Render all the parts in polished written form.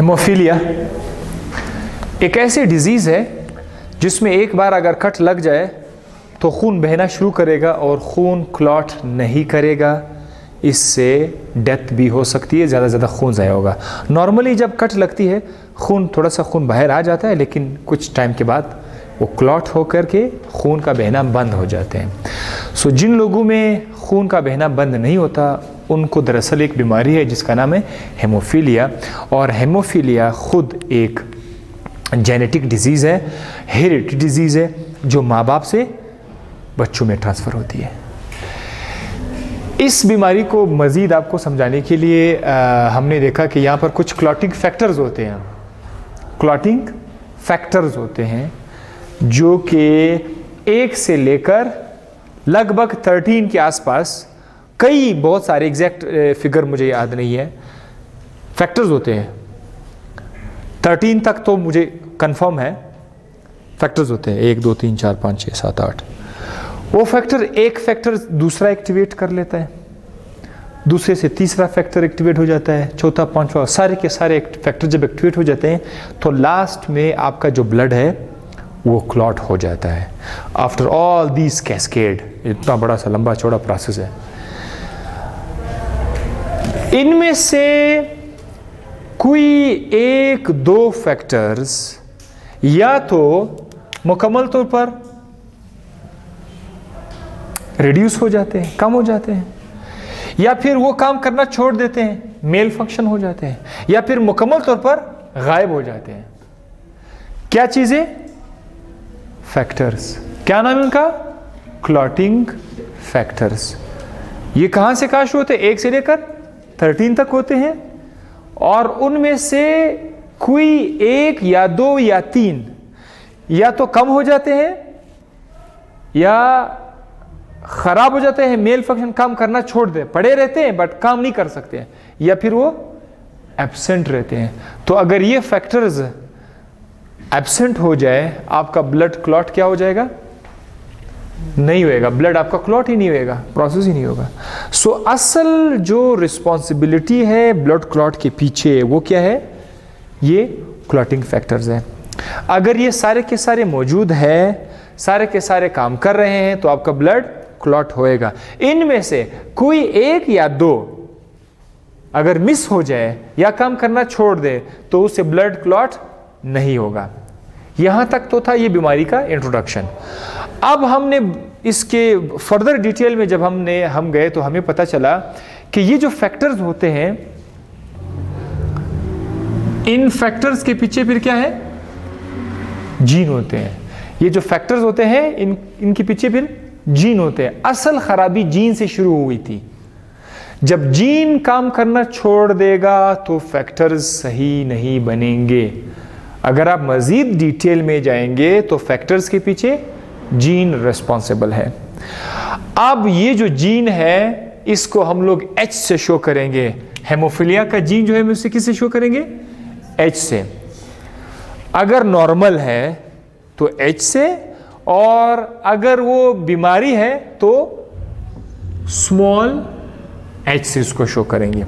Haemophilia एक ऐसी disease है जिसमें एक बार अगर कट लग जाए तो खून बहना शुरू करेगा और खून क्लॉट नहीं करेगा। इससे डेथ भी हो सकती है, ज़्यादा से ज़्यादा खून ज़ाया होगा। नॉर्मली जब कट लगती है थोड़ा सा खून बाहर आ जाता है, लेकिन कुछ टाइम के बाद वो क्लॉट होकर के खून का बहना बंद हो जाते हैं। सो जिन लोगों में खून का बहना बंद नहीं होता उनको दरअसल एक बीमारी है जिसका नाम है हेमोफीलिया। और हेमोफीलिया खुद एक जेनेटिक डिजीज़ है, हेरिडिटी डिजीज़ है, जो माँ बाप से बच्चों में ट्रांसफ़र होती है। इस बीमारी को मज़ीद आपको समझाने के लिए हमने देखा कि यहाँ पर कुछ क्लॉटिंग फैक्टर्स होते हैं। क्लॉटिंग फैक्टर्स होते हैं जो कि 1 से लेकर लगभग 13 के आसपास, कई बहुत सारे एग्जैक्ट फिगर मुझे याद नहीं है, फैक्टर्स होते हैं। 13 तक तो मुझे कंफर्म है फैक्टर्स होते हैं, 1 2 3 4 5 6 7 8। वो फैक्टर एक फैक्टर दूसरा एक्टिवेट कर लेता है, दूसरे से तीसरा फैक्टर एक्टिवेट हो जाता है, चौथा पांचवा, सारे के सारे फैक्टर जब एक्टिवेट हो जाते हैं तो लास्ट में आपका जो ब्लड है वो क्लॉट हो जाता है। आफ्टर ऑल दिस कैस्केड, इतना बड़ा सा लंबा चौड़ा प्रोसेस है। इनमें से कोई 1-2 फैक्टर्स या तो मुकम्मल तौर पर रिड्यूस हो जाते हैं, कम हो जाते हैं, या फिर वो काम करना छोड़ देते हैं, मेल फंक्शन हो जाते हैं, या फिर मुकम्मल तौर पर गायब हो जाते हैं। क्या चीजें? फैक्टर्स। क्या नाम है उनका? Clotting factors. ये कहां से कहां शुरू होते हैं? 1 से लेकर 13 तक होते हैं, और उनमें से कोई 1 या 2 या 3 या तो कम हो जाते हैं या खराब हो जाते हैं, मेल फंक्शन काम करना छोड़ दे, पड़े रहते हैं बट काम नहीं कर सकते हैं, या फिर वो एब्सेंट रहते हैं। तो अगर ये फैक्टर्स एब्सेंट हो जाए, आपका ब्लड क्लॉट क्या हो जाएगा? नहीं होएगा, ब्लड आपका क्लॉट ही नहीं होएगा, प्रोसेस ही नहीं होगा। सो असल जो रिस्पॉन्सिबिलिटी है ब्लड क्लॉट के पीछे वो क्या है? ये क्लॉटिंग फैक्टर्स है। अगर ये सारे के सारे मौजूद है, सारे के सारे काम कर रहे हैं, तो आपका ब्लड क्लॉट होएगा। इनमें से कोई 1 या 2 अगर मिस हो जाए या काम करना छोड़ दे तो उससे ब्लड क्लॉट नहीं होगा। यहां तक तो था ये बीमारी का इंट्रोडक्शन। अब हमने इसके फर्दर डिटेल में जब हम गए तो हमें पता चला कि ये जो फैक्टर्स होते हैं, इन फैक्टर्स के पीछे फिर क्या है? जीन होते हैं। ये जो फैक्टर्स होते हैं इनके पीछे फिर जीन होते हैं। असल खराबी जीन से शुरू हुई थी। जब जीन काम करना छोड़ देगा तो फैक्टर्स सही नहीं बनेंगे। अगर आप मजीद डिटेल में जाएंगे तो फैक्टर्स के पीछे जीन रिस्पॉन्सिबल है। अब ये जो जीन है इसको हम लोग H से शो करेंगे। हेमोफीलिया का जीन जो है उसे किससे शो करेंगे? H से। अगर नॉर्मल है तो H से, और अगर वो बीमारी है तो स्मॉल h से इसको शो करेंगे।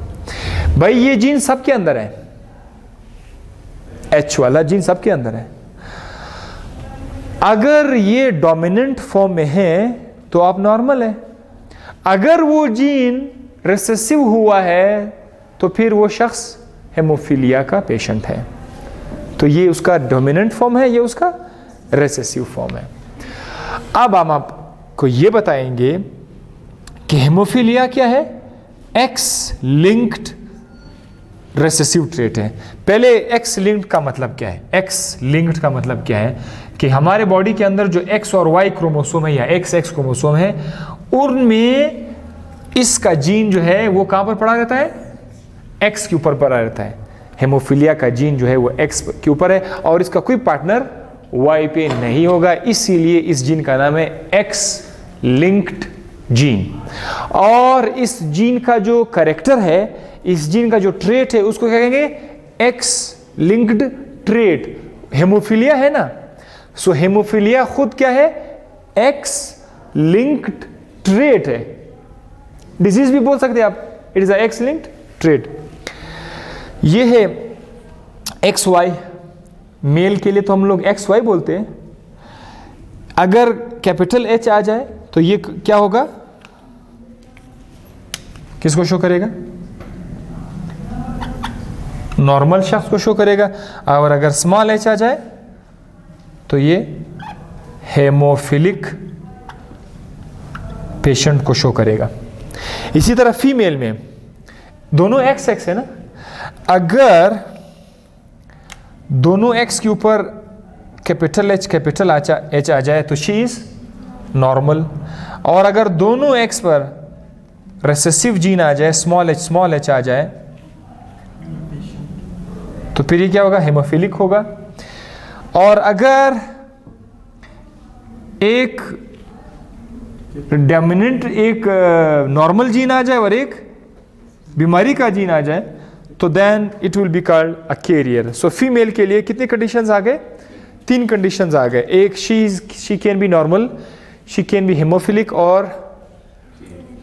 भाई ये जीन सबके अंदर है, H वाला जीन सबके अंदर है। अगर ये डोमिनेंट फॉर्म में है तो आप नॉर्मल है। अगर वो जीन रिसेसिव हुआ है तो फिर वो शख्स हेमोफीलिया का पेशेंट है। तो ये उसका डोमिनेंट फॉर्म है, ये उसका रिसेसिव फॉर्म है। अब हम आपको ये बताएंगे कि हेमोफीलिया क्या है? एक्स लिंक्ड रिसेसिव ट्रेट है। पहले एक्स लिंक्ड का मतलब क्या है? एक्स लिंक्ड का मतलब क्या है कि हमारे बॉडी के अंदर जो एक्स और वाई क्रोमोसोम है या एक्स क्रोमोसोम है, उनमें इसका जीन जो है वो कहां पर पड़ा रहता है? एक्स के ऊपर पड़ा रहता है। हेमोफीलिया का जीन जो है वो एक्स के ऊपर है और इसका कोई पार्टनर वाई पे नहीं होगा, इसीलिए इस जीन का नाम है एक्स लिंक्ड जीन। और इस जीन का जो कैरेक्टर है, इस जीन का जो ट्रेट है, उसको क्या कहेंगे? X linked trait. हेमोफीलिया है ना, सो हेमोफीलिया खुद क्या है? एक्स लिंक्ड ट्रेट है। डिजीज भी बोल सकते हैं आप, it is x linked trait. ये है एक्स वाई, मेल के लिए तो हम लोग एक्स वाई बोलते हैं। अगर कैपिटल एच आ जाए तो ये क्या होगा, किसको शो करेगा? नॉर्मल शख्स को शो करेगा। और अगर स्मॉल एच आ जाए तो ये हेमोफिलिक पेशेंट को शो करेगा। इसी तरह फीमेल में दोनों एक्स एक्स है ना, अगर दोनों एक्स के ऊपर कैपिटल एच आ जाए तो शी इज नॉर्मल। और अगर दोनों एक्स पर रिसेसिव जीन आ जाए, स्मॉल एच आ जाए, तो फिर ये क्या होगा? हेमोफिलिक होगा। और अगर एक डोमिनेंट एक नॉर्मल जीन आ जाए और एक बीमारी का जीन आ जाए तो then it will be called a carrier. So female के लिए कितने कंडीशंस आ गए? 3 कंडीशंस आ गए। एक she can be normal, she can be haemophilic और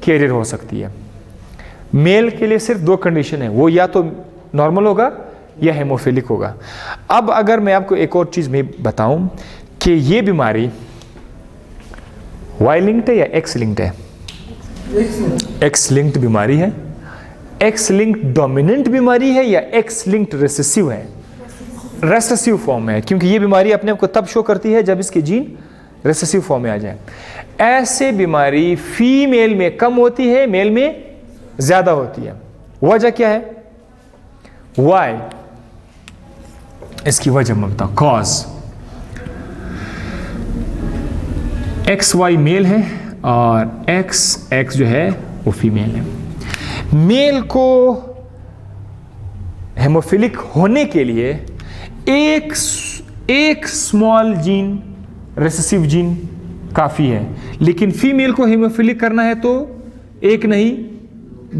कैरियर हो सकती है। मेल के लिए सिर्फ 2 कंडीशन है, वो या तो नॉर्मल होगा या हेमोफिलिक होगा। अब अगर मैं आपको एक और चीज में बताऊं कि ये बीमारी वाई लिंक्ड है या एक्स लिंक्ड है? एक्स लिंक्ड बीमारी है। एक्स लिंक्ड डोमिनेंट बीमारी है या एक्स लिंक्ड रेसेसिव है? रेसेसिव फॉर्म है, क्योंकि ये बीमारी अपने आप को तब शो करती है जब इसके जीन रेसेसिव फॉर्म में आ जाए। ऐसे बीमारी फीमेल में कम होती है, मेल में ज्यादा होती है। वजह क्या है? वाई, इसकी वजह मैं बताऊं। कॉज एक्स वाई मेल है और एक्स जो है वो फीमेल है। मेल को हेमोफिलिक होने के लिए एक स्मॉल जीन, रेसेसिव जीन काफी है, लेकिन फीमेल को हेमोफिलिक करना है तो एक नहीं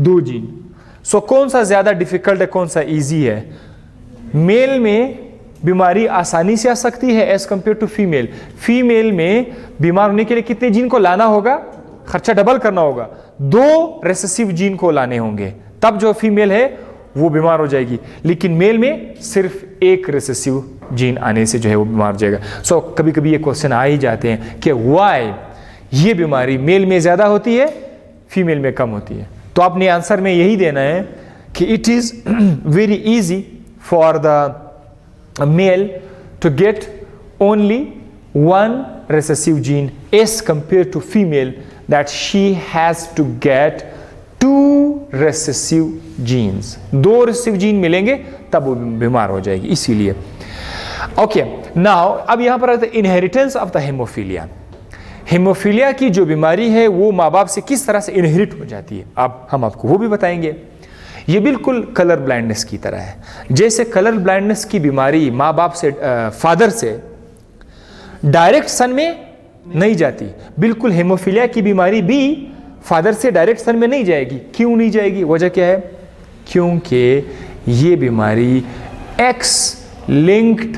2 जीन। सो कौन सा ज्यादा डिफिकल्ट है, कौन सा इजी है? मेल में बीमारी आसानी से आ सकती है as compare to female. Female में बीमार होने के लिए कितने जीन को लाना होगा? खर्चा डबल करना होगा। 2 रेसेसिव जीन को लाने होंगे, तब जो फीमेल है वो बीमार हो जाएगी। लेकिन मेल में सिर्फ एक रेसेसिव जीन आने से जो है वो बीमार हो जाएगा। सो कभी कभी ये क्वेश्चन आ ही जाते हैं कि व्हाई ये बीमारी मेल में ज्यादा होती है, फीमेल में कम होती है। तो आपने आंसर में यही देना है कि it is very easy for the male to get only 1 recessive gene as compared to female that she has to get 2 recessive genes। 2 recessive gene मिलेंगे तब वो बीमार हो जाएगी। इसीलिए ओके नाउ अब यहां पर आता है inheritance of the haemophilia. Haemophilia की जो बीमारी है वो माँ बाप से किस तरह से इनहेरिट हो जाती है, अब हम आपको वो भी बताएंगे। ये बिल्कुल कलर ब्लाइंडनेस की तरह है। जैसे कलर ब्लाइंडनेस की बीमारी माँ बाप से फादर से डायरेक्ट सन में नहीं जाती, बिल्कुल हेमोफीलिया की बीमारी भी फादर से डायरेक्ट सन में नहीं जाएगी। क्यों नहीं जाएगी? वजह क्या है? क्योंकि ये बीमारी एक्स लिंक्ड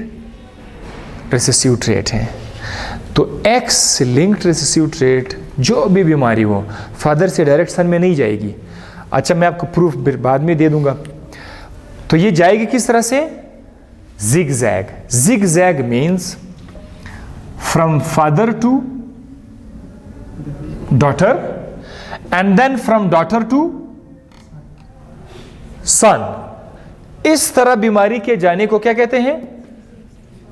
रिसेसिव ट्रेट है। तो एक्स लिंक्ड रिसेसिव ट्रेट जो भी बीमारी हो फादर से डायरेक्ट सन में नहीं जाएगी। अच्छा, मैं आपको प्रूफ बाद में दे दूंगा। तो ये जाएगी किस तरह से? Zigzag. Zigzag means from father to daughter and then from daughter to son. इस तरह बीमारी के जाने को क्या कहते हैं?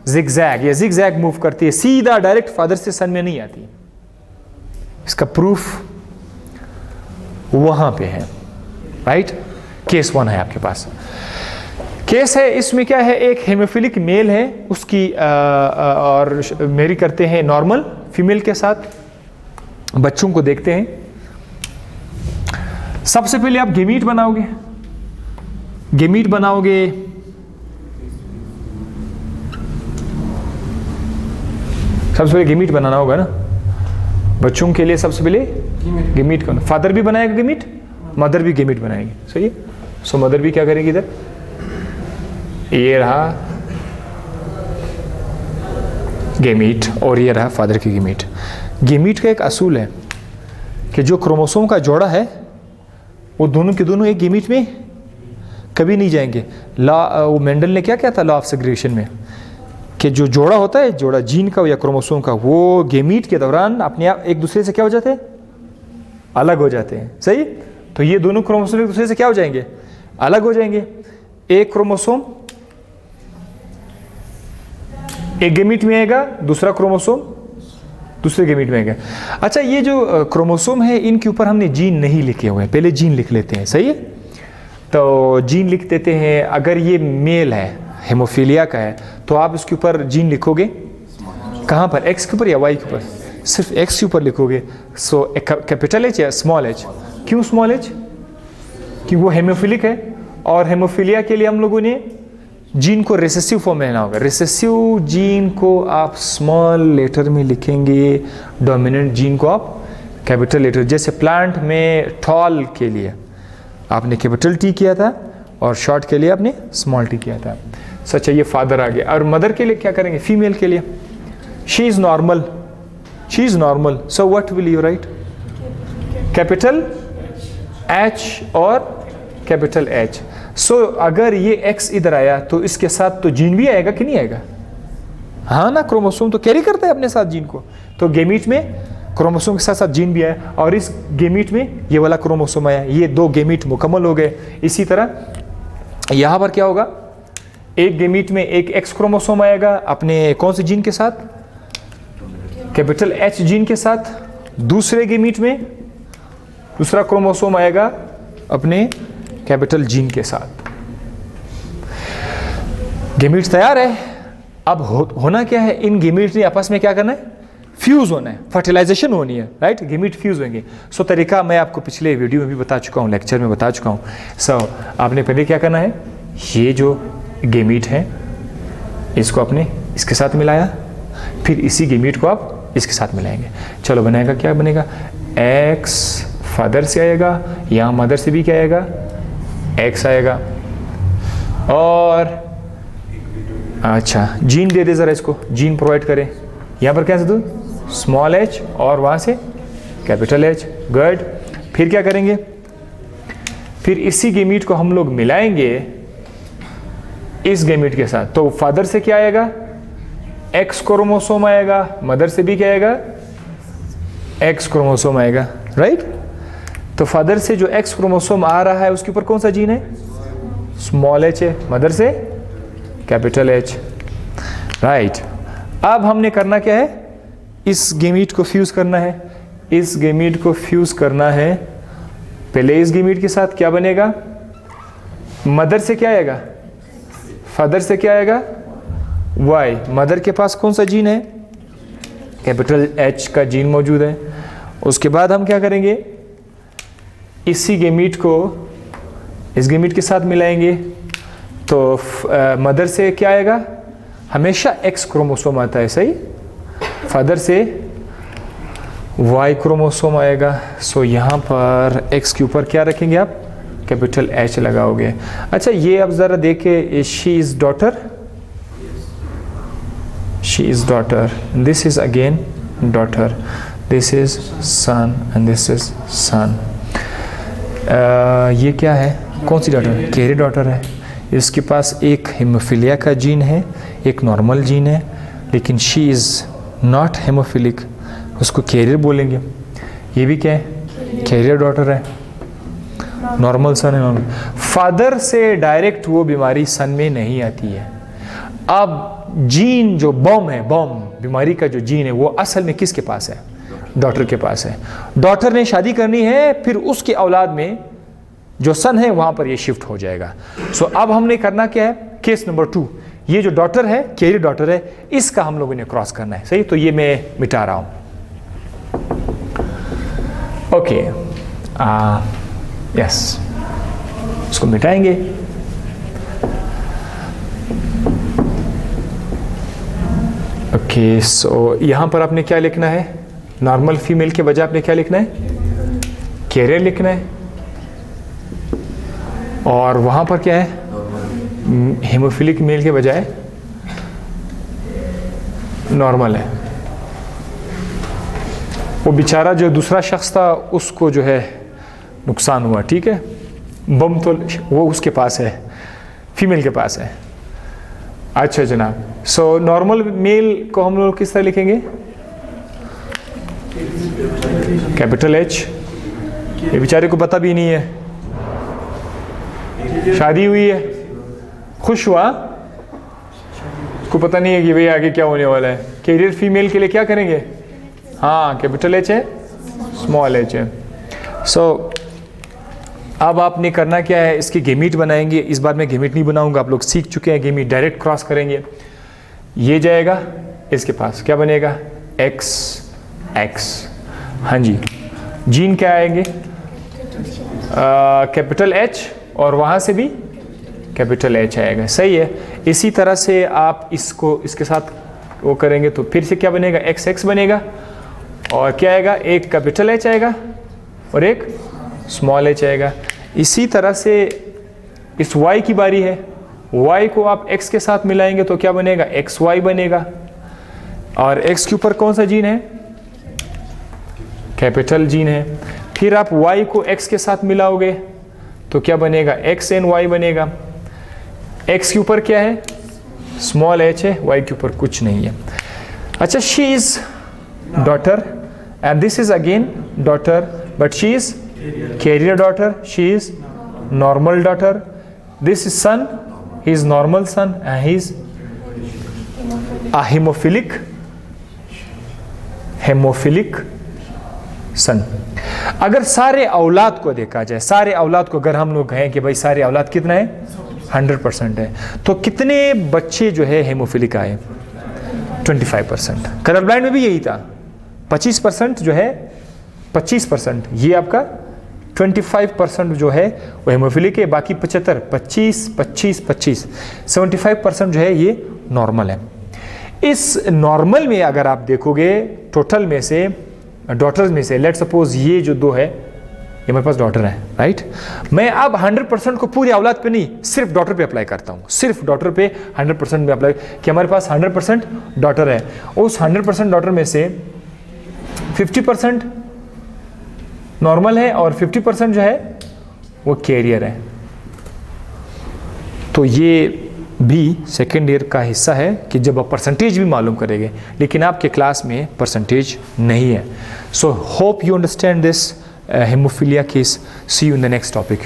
जिगजैग। ये जिगजैग मूव करती है, सीधा डायरेक्ट फादर से सन में नहीं आती। इसका प्रूफ वहां पे है, राइट? केस 1 है आपके पास। केस है, इसमें क्या है? एक हेमोफिलिक मेल है, उसकी और मेरी करते हैं नॉर्मल फीमेल के साथ, बच्चों को देखते हैं। सबसे पहले आप गेमीट बनाओगे। गेमीट बनाओगे सबसे पहले गेमीट बनाना होगा ना बच्चों के लिए। सबसे पहले गेमीट करना। फादर भी बनाएगा गेमीट, मदर भी गेमीट बनाएगी, सही है? सो मदर भी क्या करेगी? इधर ये रहा गेमीट और ये रहा फादर की गेमीट। गेमीट का एक असूल है कि जो क्रोमोसोम का जोड़ा है वो दोनों के दोनों एक गेमीट में कभी नहीं जाएंगे। वो मेंडल ने क्या था लॉ ऑफ सेग्रीगेशन में, कि जो जोड़ा होता है, जोड़ा जीन का या क्रोमोसोम का, वो गेमीट के दौरान अपने आप एक दूसरे से क्या हो जाते हैं, अलग हो जाते हैं। सही, तो ये दोनों क्रोमोसोम एक दूसरे से क्या हो जाएंगे, अलग हो जाएंगे। एक क्रोमोसोम एक गेमीट में आएगा, दूसरा क्रोमोसोम दूसरे गेमीट में आएगा। अच्छा, ये जो क्रोमोसोम है इनके ऊपर हमने जीन नहीं लिखे हुए हैं, पहले जीन लिख लेते हैं। सही है, तो जीन लिख देते हैं। अगर ये मेल है, हेमोफीलिया का है, तो आप इसके ऊपर जीन लिखोगे कहाँ पर, एक्स के ऊपर या वाई के ऊपर, सिर्फ एक्स के ऊपर लिखोगे। सो कैपिटल एच या स्मॉल एच। क्यों स्मॉल एच, क्योंकि वो हेमोफिलिक है, और हेमोफीलिया के लिए हम लोगों ने जीन को रिसेसिव फॉर्म में लेना होगा। रिसेसिव जीन को आप स्मॉल लेटर में लिखेंगे, डोमिनेंट जीन को आप कैपिटल लेटर। जैसे प्लांट में टॉल के लिए आपने कैपिटल टी किया था और शॉर्ट के लिए आपने स्मॉल टी किया था। सच है, ये फादर आ गया। और मदर के लिए क्या करेंगे, फीमेल के लिए she is normal, she is normal. So what will you right, capital H और कैपिटल एच। सो अगर ये एक्स इधर आया तो इसके साथ तो जीन भी आएगा कि नहीं आएगा, हाँ ना, क्रोमोसोम तो कैरी करता है अपने साथ जीन को। तो गेमीट में क्रोमोसोम के साथ साथ जीन भी आया, और इस गेमीट में ये वाला क्रोमोसोम आया, ये दो गेमीट मुकम्मल हो गए। इसी तरह यहाँ पर क्या होगा, एक गेमीट में एक एक्स क्रोमोसोम आएगा अपने कौन से जीन के साथ, कैपिटल एच जीन के साथ। दूसरे गेमीट में दूसरा क्रोमोसोम आएगा अपने कैपिटल जीन के साथ। गेमीट्स तैयार है। अब होना क्या है, इन गेमीट्स ने आपस में क्या करना है, फ्यूज होना है, फर्टिलाइजेशन होनी है, राइट। गेमीट फ्यूज होंगे। सो तरीका मैं आपको पिछले वीडियो में भी बता चुका हूँ, लेक्चर में बता चुका हूँ। सो आपने पहले क्या करना है, ये जो गेमीट है इसको आपने इसके साथ मिलाया, फिर इसी गेमीट को आप इसके साथ मिलाएंगे। चलो बनेगा क्या बनेगा, एक्स फादर से आएगा, यहाँ मदर से भी क्या आएगा, एक्स आएगा। और अच्छा, जीन दे दे ज़रा इसको, जीन प्रोवाइड करें। यहाँ पर कैसे दूँ, स्मॉल एच और वहाँ से कैपिटल एच। गुड। फिर क्या करेंगे, फिर इसी गेमीट को हम लोग मिलाएंगे इस गेमीट के साथ। तो फादर से क्या आएगा, एक्स क्रोमोसोम आएगा, मदर से भी क्या आएगा, एक्स क्रोमोसोम आएगा, राइट। तो फादर से जो एक्स क्रोमोसोम आ रहा है उसके ऊपर कौन सा जीन है, स्मॉल एच है, मदर से कैपिटल एच, राइट। अब हमने करना क्या है, इस गेमीट को फ्यूज करना है, इस गेमीट को फ्यूज करना है। पहले इस गेमीट के साथ क्या बनेगा, मदर से क्या आएगा, फादर से क्या आएगा, वाई। मदर के पास कौन सा जीन है, कैपिटल एच का जीन मौजूद है। उसके बाद हम क्या करेंगे, इसी गेमीट को इस गेमीट के साथ मिलाएंगे। तो मदर से क्या आएगा, हमेशा एक्स क्रोमोसोम आता है, सही। फादर से वाई क्रोमोसोम आएगा। सो यहाँ पर एक्स के ऊपर क्या रखेंगे आप, कैपिटल एच लगाओगे। अच्छा, ये अब ज़रा देखे, she is daughter, she is daughter, this is again daughter, this is sun and this is सन। ये क्या है, कौन सी डॉटर है, कैरियर डॉटर है। इसके पास एक हेमोफीलिया का जीन है, एक नॉर्मल जीन है, लेकिन शी इज़ नॉट हेमोफिलिक, उसको कैरियर बोलेंगे। ये भी क्या है, कैरियर डॉटर है, नॉर्मल सन है, नॉर्मल। फादर से डायरेक्ट वो बीमारी सन में नहीं आती है। अब जीन जो बॉम है, बॉम बीमारी का जो जीन है, वो असल में किसके पास है, डॉटर के पास है। डॉटर ने शादी करनी है, फिर उसके औलाद में जो सन है वहां पर ये शिफ्ट हो जाएगा। सो अब हमने करना क्या है, केस नंबर 2, ये जो डॉटर है, कैरियर डॉटर है, इसका हम लोगों ने क्रॉस करना है, सही। तो ये मैं मिटा रहा हूं, ओके। यस, इसको मिटाएंगे। ओके, सो यहां पर आपने क्या लिखना है, नॉर्मल फीमेल के बजाय आपने क्या लिखना है, कैरियर लिखना है। और वहां पर क्या है, हेमोफिलिक मेल के बजाय नॉर्मल है। वो बेचारा जो दूसरा शख्स था उसको जो है नुकसान हुआ, ठीक है। बम तो वो उसके पास है, फीमेल के पास है। अच्छा जनाब, सो नॉर्मल मेल को हम लोग किस तरह लिखेंगे? Capital H. ये बेचारे को पता भी नहीं है, शादी हुई है, खुश हुआ, को पता नहीं है कि भाई आगे क्या होने वाला है। कैरियर फीमेल के लिए क्या करेंगे? हाँ, कैपिटल एच है, स्मॉल एच है। सो अब आपने करना क्या है, इसकी गेमीट बनाएंगे। इस बार मैं गेमीट नहीं बनाऊंगा, आप लोग सीख चुके हैं गेमीट, डायरेक्ट क्रॉस करेंगे। ये जाएगा इसके पास, क्या बनेगा? X x. हाँ जी, जीन क्या आएंगे? कैपिटल एच और वहाँ से भी कैपिटल एच आएगा, सही है। इसी तरह से आप इसको इसके साथ वो करेंगे तो फिर से क्या बनेगा? एक्स एक्स बनेगा और क्या आएगा? एक कैपिटल एच आएगा और एक स्मॉल एच आएगा। इसी तरह से इस y की बारी है, y को आप x के साथ मिलाएंगे तो क्या बनेगा? एक्स वाई बनेगा। और x के ऊपर कौन सा जीन है? कैपिटल जीन है। फिर आप y को x के साथ मिलाओगे तो क्या बनेगा? एक्स एंड वाई बनेगा। x के ऊपर क्या है? स्मॉल h है, y के ऊपर कुछ नहीं है। अच्छा, she is daughter and this is again daughter, but she is carrier daughter, she is normal daughter. This is son, he is normal son and he is a hemophilic son. अगर सारे औलाद को देखा जाए, सारे औलाद को अगर हम लोग कहें कि भाई सारे औलाद कितना है? 100% है, तो कितने बच्चे जो है हेमोफिलिक आए? 25%। कलर ब्लाइंड में भी यही था, 25% जो है, 25%, ये आपका 25% जो है वो हेमोफिलिक है, बाकी 75, 25, 75% जो है ये नॉर्मल है। इस नॉर्मल में अगर आप देखोगे टोटल में से, डॉटर्स में से, लेट सपोज ये जो दो है, ये मेरे पास डॉटर है, राइट। मैं अब 100% को पूरी औलाद पे नहीं, सिर्फ डॉटर पे अप्लाई करता हूँ, सिर्फ डॉटर पे 100% में अप्लाई, कि हमारे पास 100% डॉटर है। उस 100% डॉटर में से 50% नॉर्मल है और 50% जो है वो कैरियर है। तो ये भी सेकेंड ईयर का हिस्सा है कि जब आप परसेंटेज भी मालूम करेंगे, लेकिन आपके क्लास में परसेंटेज नहीं है। So hope you understand this haemophilia case. See you in the next topic.